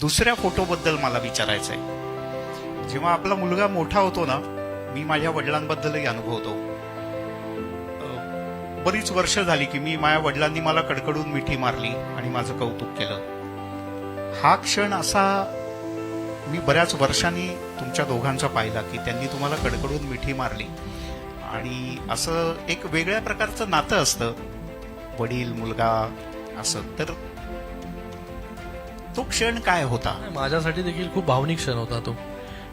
दुसऱ्या फोटोबद्दल मला विचारायचं आहे. जेव्हा आपला मुलगा मोठा होतो ना, मी माझ्या वडिलांबद्दलही अनुभवतो. बरीच वर्ष झाली की मी माझ्या वडिलांनी मला कडकडून मिठी मारली आणि माझं कौतुक केलं. हा क्षण असा मी बऱ्याच वर्षांनी तुमच्या दोघांचा पाहिला की त्यांनी तुम्हाला कडकडून मिठी मारली आणि असं एक वेगळ्या प्रकारचं नातं असतं वडील मुलगा असं. तर तो क्षण काय होता? माझ्यासाठी देखील खूप भावनिक क्षण होता तो,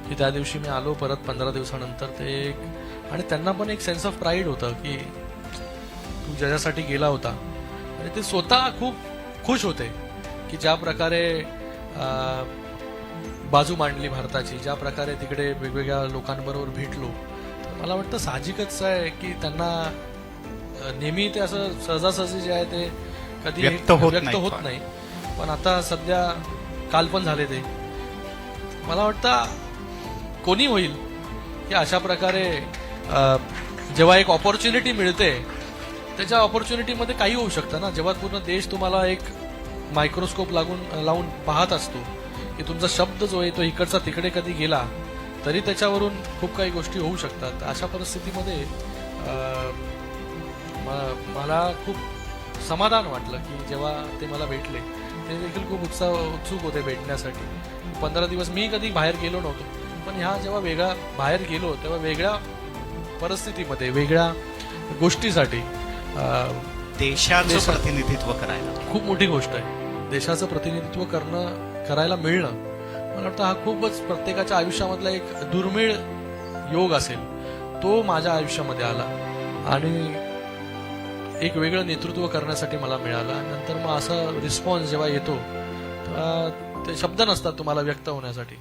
की त्या दिवशी मी आलो परत 15 दिवसानंतर. ते एक आणि त्यांना पण एक सेन्स ऑफ प्राईड होतं की तू ज्याच्यासाठी गेला होता, आणि ते स्वतः खूप खुश होते की ज्या प्रकारे बाजू मांडली भारताची, ज्या प्रकारे तिकडे वेगवेगळ्या लोकांबरोबर भेटलो. तर मला वाटतं साहजिकच आहे की त्यांना नेहमी ते असं सहजासहजी जे आहे ते कधी व्यक्त होत नाही. पण आता सध्या काल पण झाले ते. मला वाटतं कोणी होईल की अशा प्रकारे जेव्हा एक ऑपॉर्च्युनिटी मिळते, त्याच्या ऑपॉर्च्युनिटीमध्ये काही होऊ शकतं ना. जेव्हा पूर्ण देश तुम्हाला एक मायक्रोस्कोप लावून पाहत असतो की तुमचा शब्द जो आहे तो इकडचा तिकडे कधी गेला तरी त्याच्यावरून खूप काही गोष्टी होऊ शकतात. अशा परिस्थितीमध्ये मला खूप समाधान वाटलं की जेव्हा ते मला भेटले. ते देखील खूप उत्सुक होते भेटण्यासाठी. 15 दिवस मी कधी बाहेर गेलो नव्हतो, पण ह्या जेव्हा वेगळा बाहेर गेलो तेव्हा वेगळ्या परिस्थितीमध्ये वेगळ्या गोष्टीसाठी देशाचं प्रतिनिधित्व करायला खूप मोठी गोष्ट आहे. देशाचं प्रतिनिधित्व करायला मिळणं मला वाटतं हा खूपच प्रत्येकाच्या आयुष्यामधला एक दुर्मिळ योग असेल. तो माझ्या आयुष्यामध्ये आला आणि एक वेगळं नेतृत्व करण्यासाठी मला मिळालं. नंतर मग असा रिस्पॉन्स जेव्हा येतो तेव्हा ते शब्द नसतात तुम्हाला व्यक्त होण्यासाठी.